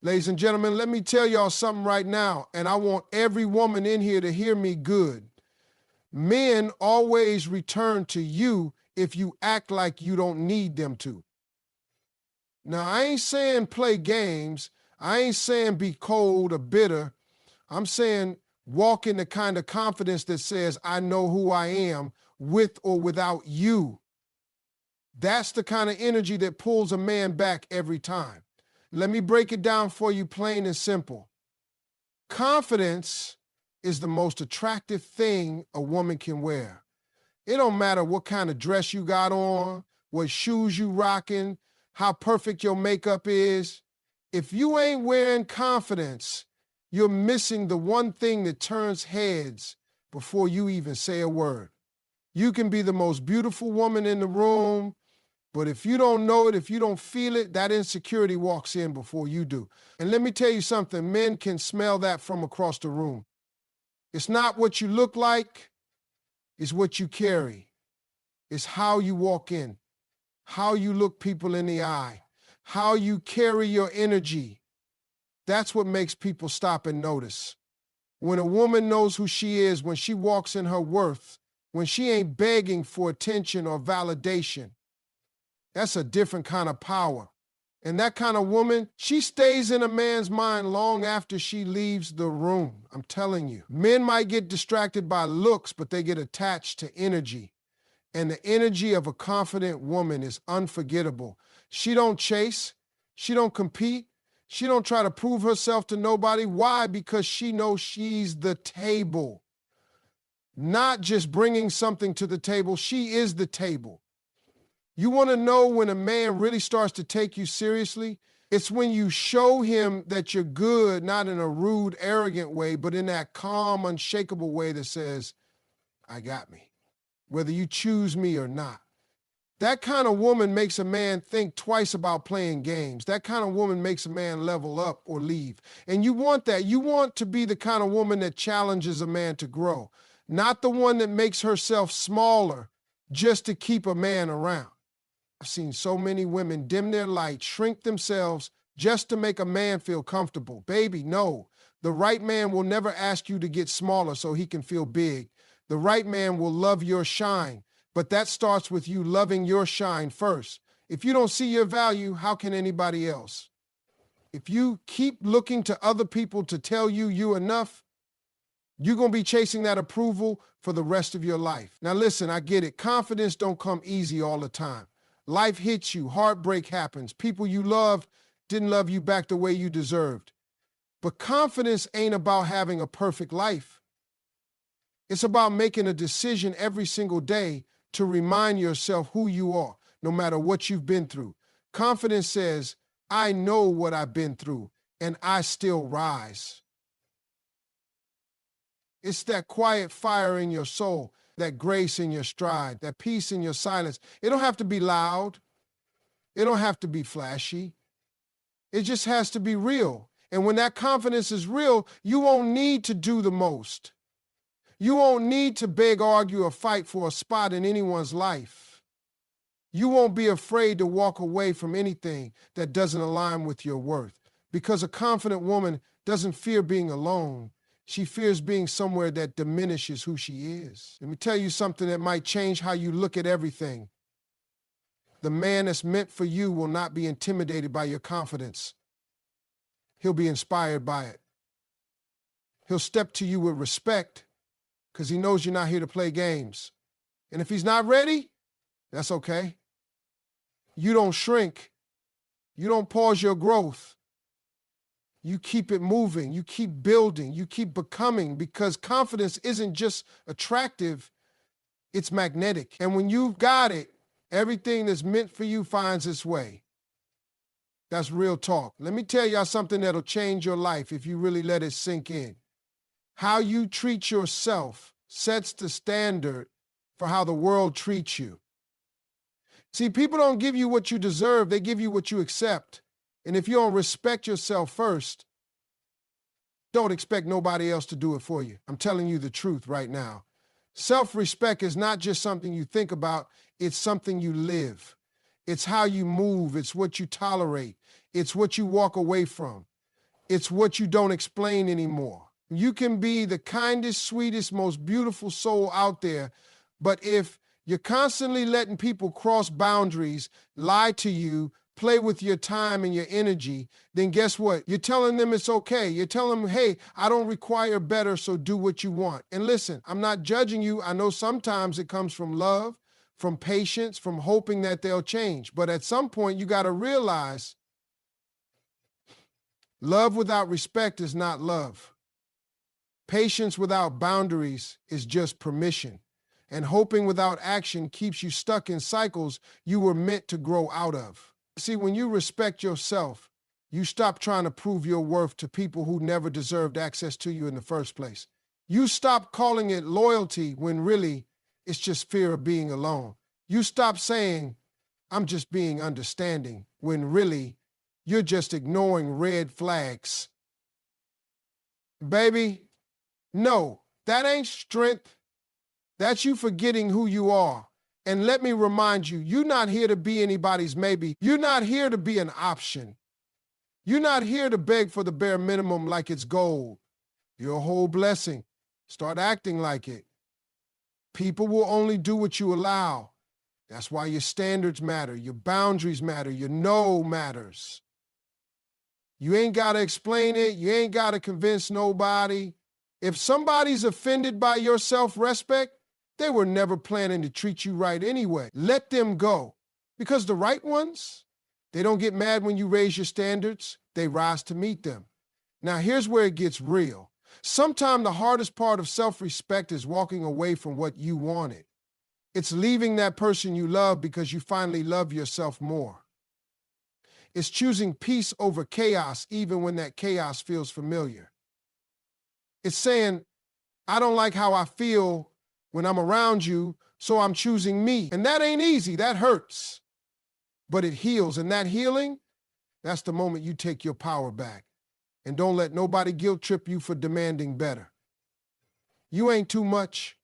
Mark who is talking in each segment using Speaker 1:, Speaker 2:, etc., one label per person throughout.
Speaker 1: Ladies and gentlemen, let me tell y'all something right now, and I want every woman in here to hear me good. Men always return to you if you act like you don't need them to. Now, I ain't saying play games. I ain't saying be cold or bitter. I'm saying walk in the kind of confidence that says, I know who I am with or without you. That's the kind of energy that pulls a man back every time. Let me break it down for you plain and simple. Confidence is the most attractive thing a woman can wear. It don't matter what kind of dress you got on, what shoes you rocking, how perfect your makeup is. If you ain't wearing confidence, you're missing the one thing that turns heads before you even say a word. You can be the most beautiful woman in the room, but if you don't know it, if you don't feel it, that insecurity walks in before you do. And let me tell you something, men can smell that from across the room. It's not what you look like, it's what you carry. It's how you walk in, how you look people in the eye, how you carry your energy. That's what makes people stop and notice. When a woman knows who she is, when she walks in her worth, when she ain't begging for attention or validation, that's a different kind of power. And that kind of woman, she stays in a man's mind long after she leaves the room. I'm telling you. Men might get distracted by looks, but they get attached to energy. And the energy of a confident woman is unforgettable. She don't chase. She don't compete. She don't try to prove herself to nobody. Why? Because she knows she's the table. Not just bringing something to the table. She is the table. You want to know when a man really starts to take you seriously? It's when you show him that you're good, not in a rude, arrogant way, but in that calm, unshakable way that says, I got me, whether you choose me or not. That kind of woman makes a man think twice about playing games. That kind of woman makes a man level up or leave. And you want that. You want to be the kind of woman that challenges a man to grow, not the one that makes herself smaller just to keep a man around. I've seen so many women dim their light, shrink themselves just to make a man feel comfortable. Baby, no. The right man will never ask you to get smaller so he can feel big. The right man will love your shine, but that starts with you loving your shine first. If you don't see your value, how can anybody else? If you keep looking to other people to tell you you're enough, you're going to be chasing that approval for the rest of your life. Now listen, I get it. Confidence don't come easy all the time. Life hits you, heartbreak happens. People you loved didn't love you back the way you deserved. But confidence ain't about having a perfect life. It's about making a decision every single day to remind yourself who you are, no matter what you've been through. Confidence says, I know what I've been through, and I still rise. It's that quiet fire in your soul, that grace in your stride, that peace in your silence. It don't have to be loud. It don't have to be flashy. It just has to be real. And when that confidence is real, you won't need to do the most. You won't need to beg, argue, or fight for a spot in anyone's life. You won't be afraid to walk away from anything that doesn't align with your worth, because a confident woman doesn't fear being alone. She fears being somewhere that diminishes who she is. Let me tell you something that might change how you look at everything. The man that's meant for you will not be intimidated by your confidence. He'll be inspired by it. He'll step to you with respect because he knows you're not here to play games. And if he's not ready, that's okay. You don't shrink. You don't pause your growth. You keep it moving, you keep building, you keep becoming, because confidence isn't just attractive, it's magnetic. And when you've got it, everything that's meant for you finds its way. That's real talk. Let me tell y'all something that'll change your life if you really let it sink in. How you treat yourself sets the standard for how the world treats you. See, people don't give you what you deserve, they give you what you accept. And if you don't respect yourself first, don't expect nobody else to do it for you. I'm telling you the truth right now. Self-respect is not just something you think about, it's something you live. It's how you move, it's what you tolerate, it's what you walk away from. It's what you don't explain anymore. You can be the kindest, sweetest, most beautiful soul out there, but if you're constantly letting people cross boundaries, lie to you, play with your time and your energy, then guess what? You're telling them it's okay. You're telling them, hey, I don't require better, so do what you want. And listen, I'm not judging you. I know sometimes it comes from love, from patience, from hoping that they'll change. But at some point, you got to realize love without respect is not love. Patience without boundaries is just permission. And hoping without action keeps you stuck in cycles you were meant to grow out of. See, when you respect yourself, you stop trying to prove your worth to people who never deserved access to you in the first place. You stop calling it loyalty when really it's just fear of being alone. You stop saying, I'm just being understanding, when really you're just ignoring red flags. Baby, no, that ain't strength. That's you forgetting who you are. And let me remind you, you're not here to be anybody's maybe. You're not here to be an option. You're not here to beg for the bare minimum like it's gold. You're a whole blessing. Start acting like it. People will only do what you allow. That's why your standards matter, your boundaries matter, your no matters. You ain't got to explain it. You ain't got to convince nobody. If somebody's offended by your self-respect, they were never planning to treat you right anyway. Let them go. Because the right ones, they don't get mad when you raise your standards. They rise to meet them. Now, here's where it gets real. Sometimes the hardest part of self-respect is walking away from what you wanted. It's leaving that person you love because you finally love yourself more. It's choosing peace over chaos even when that chaos feels familiar. It's saying, I don't like how I feel when I'm around you, so I'm choosing me. And that ain't easy, that hurts. But it heals, and that healing, that's the moment you take your power back. And don't let nobody guilt trip you for demanding better. You ain't too much.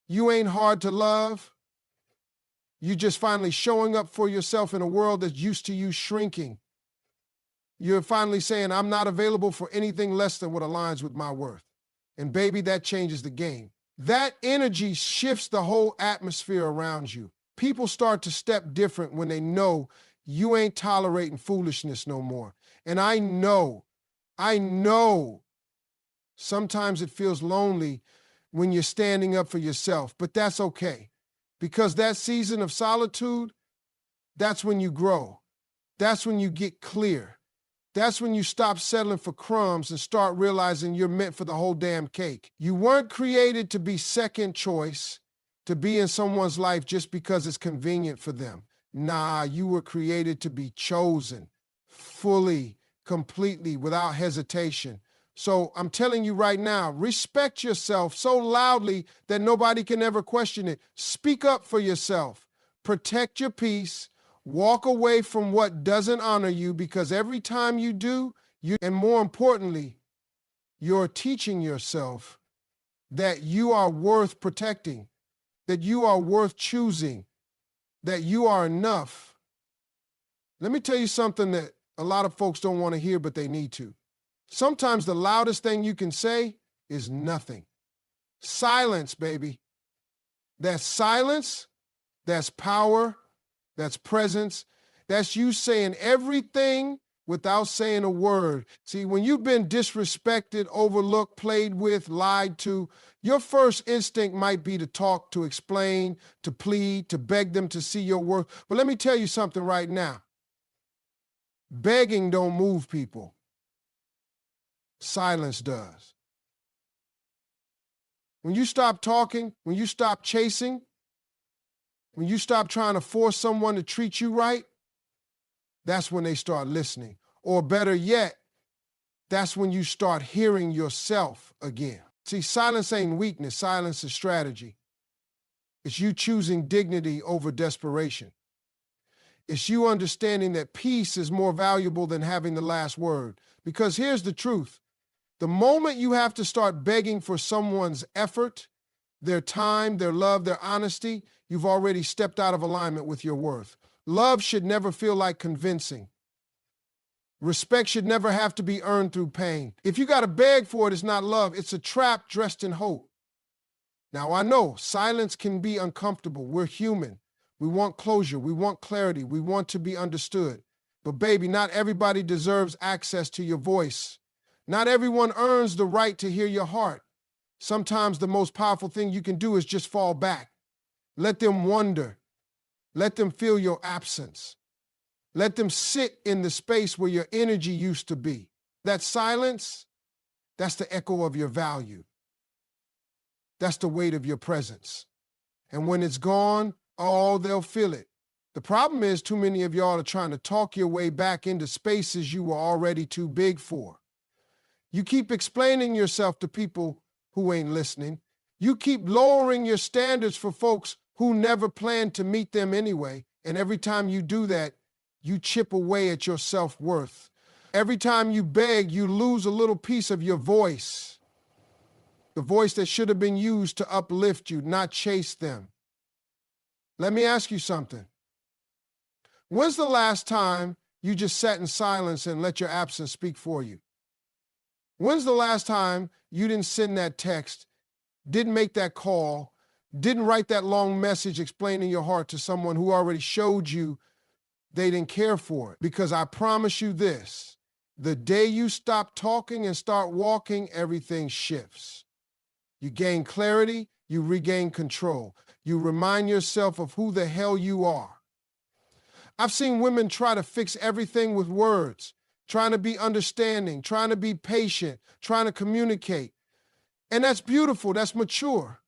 Speaker 1: You ain't hard to love. You just finally showing up for yourself in a world that's used to you shrinking. You're finally saying, I'm not available for anything less than what aligns with my worth. And baby, that changes the game. That energy shifts the whole atmosphere around you. People start to step different when they know you ain't tolerating foolishness no more. And I know, sometimes it feels lonely when you're standing up for yourself, but that's okay. Because that season of solitude, that's when you grow. That's when you get clear. That's when you stop settling for crumbs and start realizing you're meant for the whole damn cake. You weren't created to be second choice, to be in someone's life just because it's convenient for them. Nah, you were created to be chosen, fully, completely, without hesitation. So I'm telling you right now, respect yourself so loudly that nobody can ever question it. Speak up for yourself. Protect your peace. Walk away from what doesn't honor you, because every time you do, and more importantly, you're teaching yourself that you are worth protecting, that you are worth choosing, that you are enough. Let me tell you something that a lot of folks don't want to hear, but they need to. Sometimes the loudest thing you can say is nothing. Silence, baby. That's silence, that's power, that's presence. That's you saying everything without saying a word. See, when you've been disrespected, overlooked, played with, lied to, your first instinct might be to talk, to explain, to plead, to beg them to see your worth. But let me tell you something right now. Begging don't move people. Silence does. When you stop talking, when you stop chasing, when you stop trying to force someone to treat you right, that's when they start listening. Or better yet, that's when you start hearing yourself again. See, silence ain't weakness. Silence is strategy. It's you choosing dignity over desperation. It's you understanding that peace is more valuable than having the last word. Because here's the truth. The moment you have to start begging for someone's effort, their time, their love, their honesty, you've already stepped out of alignment with your worth. Love should never feel like convincing. Respect should never have to be earned through pain. If you got to beg for it, it's not love. It's a trap dressed in hope. Now, I know silence can be uncomfortable. We're human. We want closure. We want clarity. We want to be understood. But baby, not everybody deserves access to your voice. Not everyone earns the right to hear your heart. Sometimes the most powerful thing you can do is just fall back. Let them wonder. Let them feel your absence. Let them sit in the space where your energy used to be. That silence, that's the echo of your value. That's the weight of your presence. And when it's gone, oh, they'll feel it. The problem is too many of y'all are trying to talk your way back into spaces you were already too big for. You keep explaining yourself to people who ain't listening. You keep lowering your standards for folks who never planned to meet them anyway. And every time you do that, you chip away at your self-worth. Every time you beg, you lose a little piece of your voice. The voice that should have been used to uplift you, not chase them. Let me ask you something. When's the last time you just sat in silence and let your absence speak for you? When's the last time you didn't send that text, didn't make that call, didn't write that long message explaining your heart to someone who already showed you they didn't care for it? Because I promise you this, the day you stop talking and start walking, everything shifts. You gain clarity, you regain control. You remind yourself of who the hell you are. I've seen women try to fix everything with words, trying to be understanding, trying to be patient, trying to communicate. And that's beautiful, that's mature.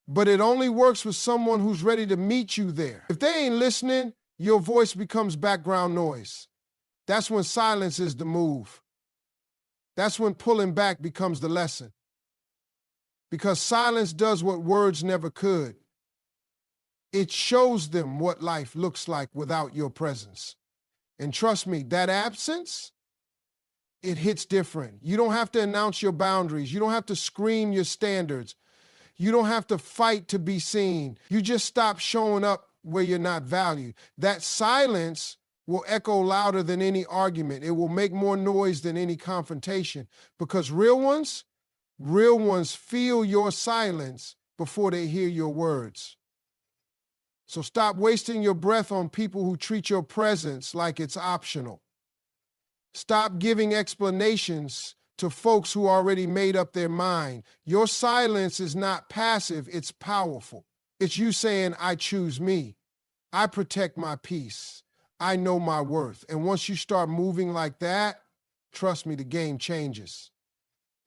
Speaker 1: But it only works with someone who's ready to meet you there. If they ain't listening, your voice becomes background noise. That's when silence is the move. That's when pulling back becomes the lesson. Because silence does what words never could. It shows them what life looks like without your presence. And trust me, that absence, it hits different. You don't have to announce your boundaries. You don't have to scream your standards. You don't have to fight to be seen. You just stop showing up where you're not valued. That silence will echo louder than any argument. It will make more noise than any confrontation. Because real ones feel your silence before they hear your words. So stop wasting your breath on people who treat your presence like it's optional. Stop giving explanations to folks who already made up their mind. Your silence is not passive, it's powerful. It's you saying, I choose me. I protect my peace. I know my worth. And once you start moving like that, trust me, the game changes.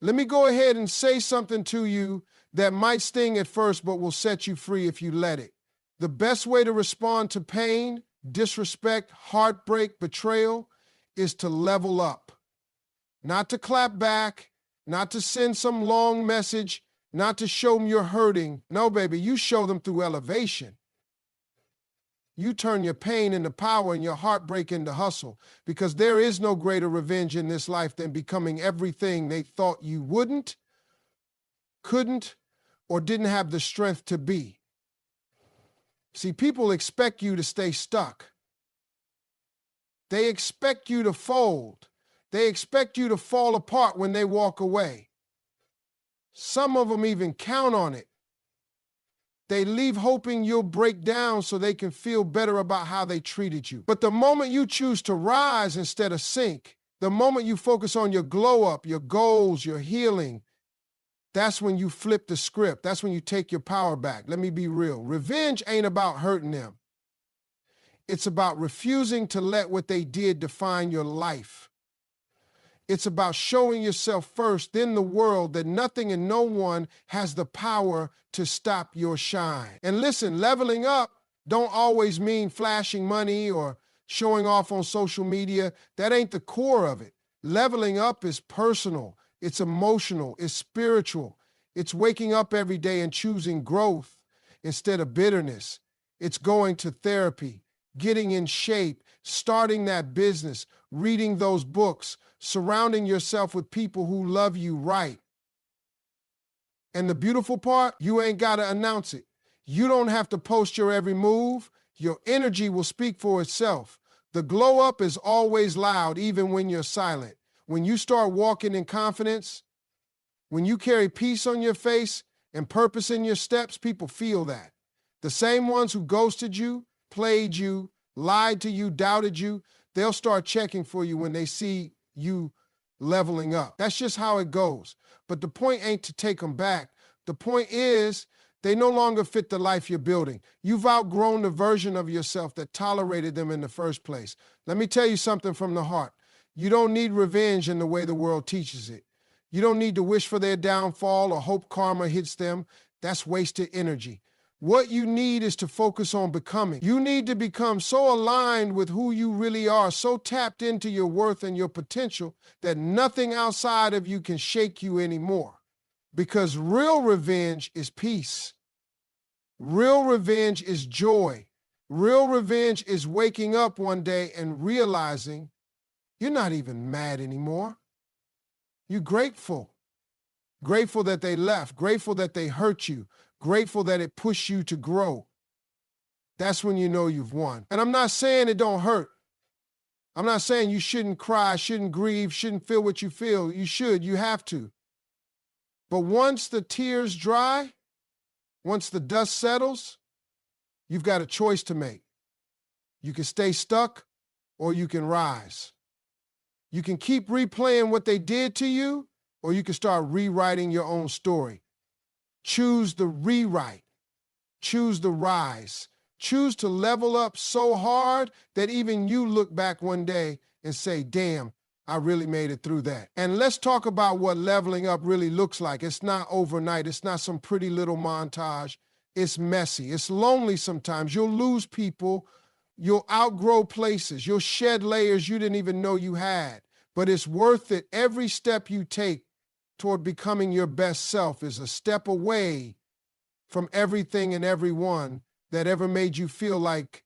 Speaker 1: Let me go ahead and say something to you that might sting at first, but will set you free if you let it. The best way to respond to pain, disrespect, heartbreak, betrayal is to level up. Not to clap back, not to send some long message, not to show them you're hurting. No, baby, you show them through elevation. You turn your pain into power and your heartbreak into hustle, because there is no greater revenge in this life than becoming everything they thought you wouldn't, couldn't, or didn't have the strength to be. See, people expect you to stay stuck. They expect you to fold. They expect you to fall apart when they walk away. Some of them even count on it. They leave hoping you'll break down so they can feel better about how they treated you. But the moment you choose to rise instead of sink, the moment you focus on your glow up, your goals, your healing, that's when you flip the script. That's when you take your power back. Let me be real. Revenge ain't about hurting them. It's about refusing to let what they did define your life. It's about showing yourself first, then the world, that nothing and no one has the power to stop your shine. And listen, leveling up don't always mean flashing money or showing off on social media. That ain't the core of it. Leveling up is personal. It's emotional, it's spiritual. It's waking up every day and choosing growth instead of bitterness. It's going to therapy, getting in shape, starting that business, reading those books, surrounding yourself with people who love you right. And the beautiful part, you ain't got to announce it. You don't have to post your every move. Your energy will speak for itself. The glow up is always loud, even when you're silent. When you start walking in confidence, when you carry peace on your face and purpose in your steps, people feel that. The same ones who ghosted you, played you, lied to you, doubted you, they'll start checking for you when they see you leveling up. That's just how it goes. But the point ain't to take them back. The point is they no longer fit the life you're building. You've outgrown the version of yourself that tolerated them in the first place. Let me tell you something from the heart. You don't need revenge in the way the world teaches it. You don't need to wish for their downfall or hope karma hits them. That's wasted energy. What you need is to focus on becoming. You need to become so aligned with who you really are, so tapped into your worth and your potential that nothing outside of you can shake you anymore. Because real revenge is peace. Real revenge is joy. Real revenge is waking up one day and realizing you're not even mad anymore. You're grateful. Grateful that they left. Grateful that they hurt you. Grateful that it pushed you to grow. That's when you know you've won. And I'm not saying it don't hurt. I'm not saying you shouldn't cry, shouldn't grieve, shouldn't feel what you feel. You should, you have to. But once the tears dry, once the dust settles, you've got a choice to make. You can stay stuck or you can rise. You can keep replaying what they did to you, or you can start rewriting your own story. Choose the rewrite. Choose the rise. Choose to level up so hard that even you look back one day and say, damn, I really made it through that. And let's talk about what leveling up really looks like. It's not overnight. It's not some pretty little montage. It's messy. It's lonely sometimes. You'll lose people. You'll outgrow places. You'll shed layers you didn't even know you had. But it's worth it. Every step you take toward becoming your best self is a step away from everything and everyone that ever made you feel like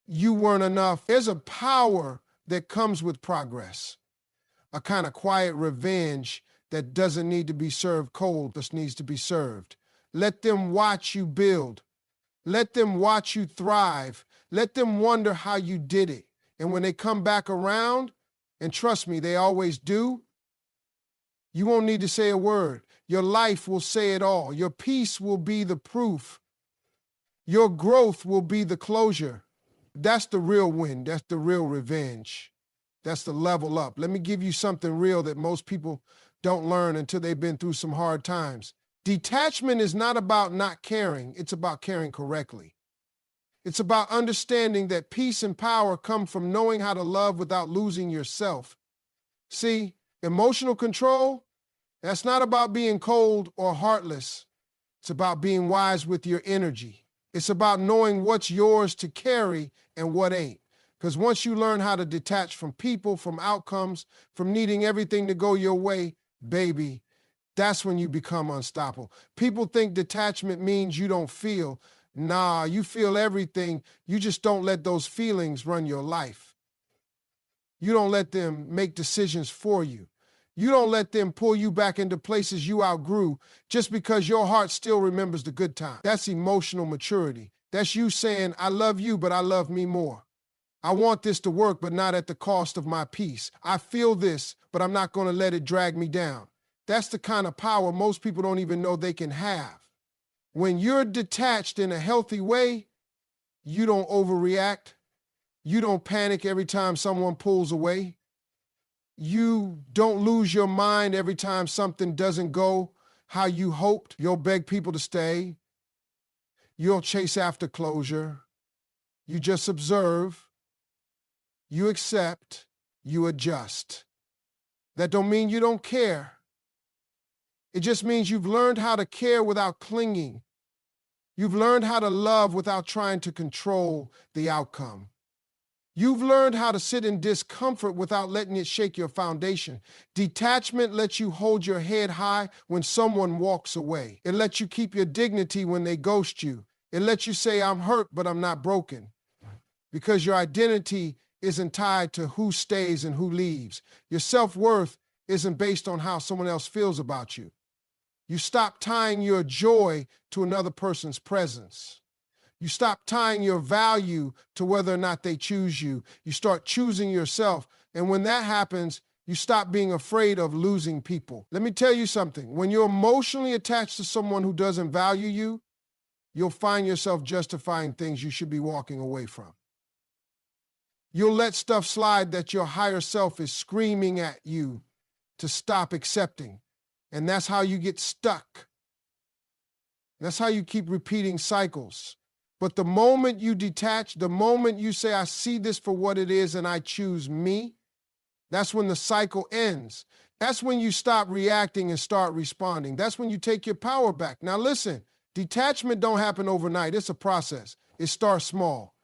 Speaker 1: you weren't enough. There's a power that comes with progress, a kind of quiet revenge that doesn't need to be served cold, just needs to be served. Let them watch you build. Let them watch you thrive. Let them wonder how you did it. And when they come back around, and trust me, they always do, you won't need to say a word. Your life will say it all. Your peace will be the proof. Your growth will be the closure. That's the real win. That's the real revenge. That's the level up. Let me give you something real that most people don't learn until they've been through some hard times. Detachment is not about not caring. It's about caring correctly. It's about understanding that peace and power come from knowing how to love without losing yourself. See, emotional control, that's not about being cold or heartless. It's about being wise with your energy. It's about knowing what's yours to carry and what ain't. Because once you learn how to detach from people, from outcomes, from needing everything to go your way, baby, that's when you become unstoppable. People think detachment means you don't feel. Nah, you feel everything. You just don't let those feelings run your life. You don't let them make decisions for you. You don't let them pull you back into places you outgrew just because your heart still remembers the good time. That's emotional maturity. That's you saying, I love you, but I love me more. I want this to work, but not at the cost of my peace. I feel this, but I'm not going to let it drag me down. That's the kind of power most people don't even know they can have. When you're detached in a healthy way, you don't overreact. You don't panic every time someone pulls away. You don't lose your mind every time something doesn't go how you hoped. You'll beg people to stay. You'll chase after closure. You just observe. You accept. You adjust. That don't mean you don't care. It just means you've learned how to care without clinging. You've learned how to love without trying to control the outcome. You've learned how to sit in discomfort without letting it shake your foundation. Detachment lets you hold your head high when someone walks away. It lets you keep your dignity when they ghost you. It lets you say, I'm hurt, but I'm not broken. Because your identity isn't tied to who stays and who leaves. Your self-worth isn't based on how someone else feels about you. You stop tying your joy to another person's presence. You stop tying your value to whether or not they choose you. You start choosing yourself. And when that happens, you stop being afraid of losing people. Let me tell you something. When you're emotionally attached to someone who doesn't value you, you'll find yourself justifying things you should be walking away from. You'll let stuff slide that your higher self is screaming at you to stop accepting. And that's how you get stuck. That's how you keep repeating cycles. But the moment you detach, the moment you say, I see this for what it is and I choose me, that's when the cycle ends. That's when you stop reacting and start responding. That's when you take your power back. Now listen, detachment don't happen overnight. It's a process. It starts small.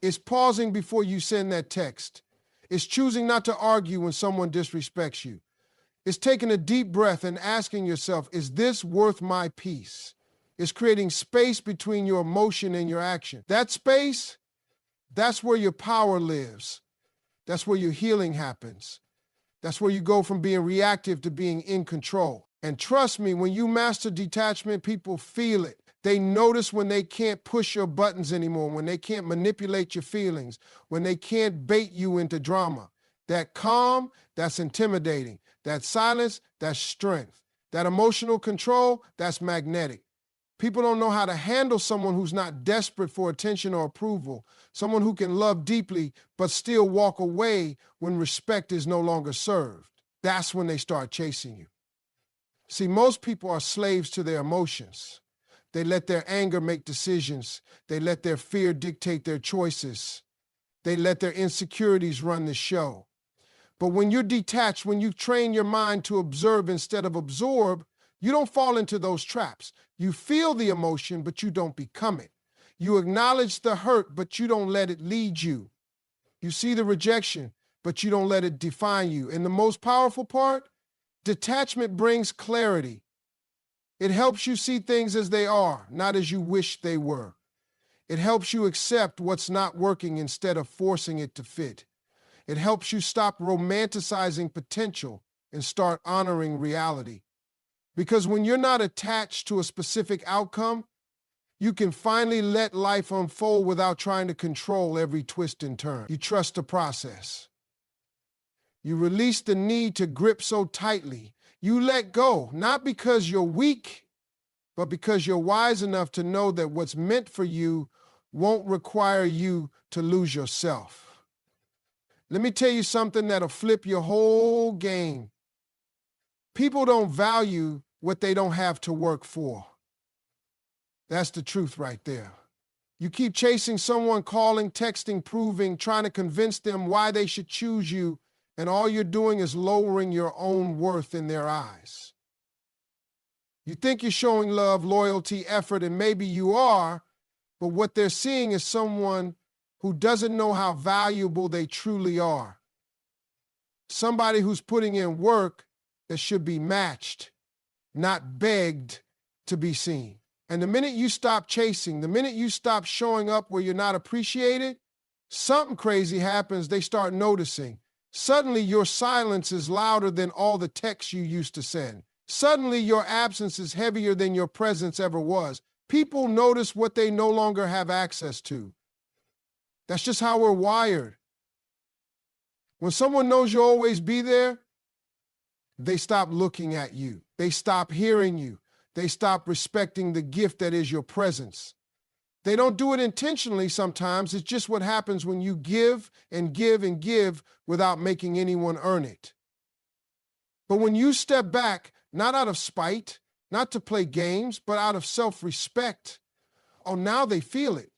Speaker 1: It's pausing before you send that text. It's choosing not to argue when someone disrespects you. It's taking a deep breath and asking yourself, is this worth my peace? It's creating space between your emotion and your action. That space, that's where your power lives. That's where your healing happens. That's where you go from being reactive to being in control. And trust me, when you master detachment, people feel it. They notice when they can't push your buttons anymore, when they can't manipulate your feelings, when they can't bait you into drama. That calm, that's intimidating. That silence, that's strength. That emotional control, that's magnetic. People don't know how to handle someone who's not desperate for attention or approval, someone who can love deeply but still walk away when respect is no longer served. That's when they start chasing you. See, most people are slaves to their emotions. They let their anger make decisions. They let their fear dictate their choices. They let their insecurities run the show. But when you're detached, when you train your mind to observe instead of absorb, you don't fall into those traps. You feel the emotion, but you don't become it. You acknowledge the hurt, but you don't let it lead you. You see the rejection, but you don't let it define you. And the most powerful part, detachment brings clarity. It helps you see things as they are, not as you wish they were. It helps you accept what's not working instead of forcing it to fit. It helps you stop romanticizing potential and start honoring reality. Because when you're not attached to a specific outcome, you can finally let life unfold without trying to control every twist and turn. You trust the process. You release the need to grip so tightly. You let go, not because you're weak, but because you're wise enough to know that what's meant for you won't require you to lose yourself. Let me tell you something that'll flip your whole game. People don't value what they don't have to work for. That's the truth right there. You keep chasing someone, calling, texting, proving, trying to convince them why they should choose you, and all you're doing is lowering your own worth in their eyes. You think you're showing love, loyalty, effort, and maybe you are, but what they're seeing is someone who doesn't know how valuable they truly are. Somebody who's putting in work that should be matched, not begged to be seen. And the minute you stop chasing, the minute you stop showing up where you're not appreciated, something crazy happens. They start noticing. Suddenly your silence is louder than all the texts you used to send. Suddenly your absence is heavier than your presence ever was. People notice what they no longer have access to. That's just how we're wired. When someone knows you'll always be there, they stop looking at you. They stop hearing you. They stop respecting the gift that is your presence. They don't do it intentionally sometimes. It's just what happens when you give and give and give without making anyone earn it. But when you step back, not out of spite, not to play games, but out of self-respect, oh, now they feel it.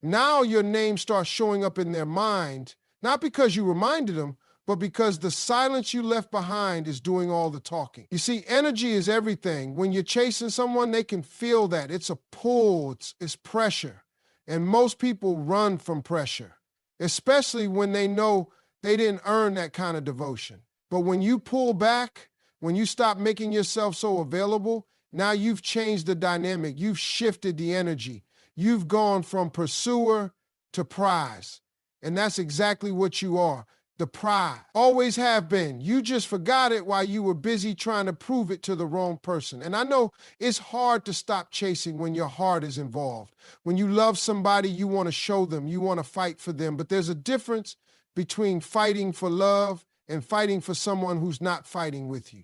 Speaker 1: Now your name starts showing up in their mind, not because you reminded them, but because the silence you left behind is doing all the talking. You see, energy is everything. When you're chasing someone, they can feel that. It's a pull, it's pressure. And most people run from pressure, especially when they know they didn't earn that kind of devotion. But when you pull back, when you stop making yourself so available, now you've changed the dynamic. You've shifted the energy. You've gone from pursuer to prize. And that's exactly what you are. the pride. Always have been. You just forgot it while you were busy trying to prove it to the wrong person. And I know it's hard to stop chasing when your heart is involved. When you love somebody, you want to show them, you want to fight for them. But there's a difference between fighting for love and fighting for someone who's not fighting with you.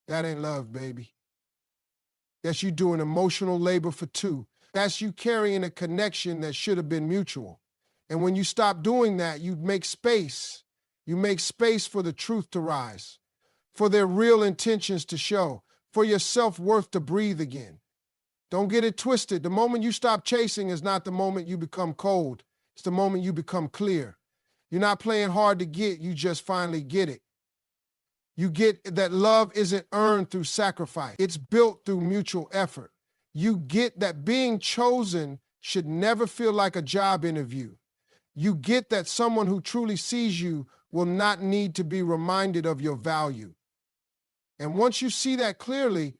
Speaker 1: That ain't love, baby. That's you doing emotional labor for two. That's you carrying a connection that should have been mutual. And when you stop doing that, you make space. You make space for the truth to rise, for their real intentions to show, for your self-worth to breathe again. Don't get it twisted. The moment you stop chasing is not the moment you become cold. It's the moment you become clear. You're not playing hard to get, you just finally get it. You get that love isn't earned through sacrifice. It's built through mutual effort. You get that being chosen should never feel like a job interview. You get that someone who truly sees you will not need to be reminded of your value. And once you see that clearly,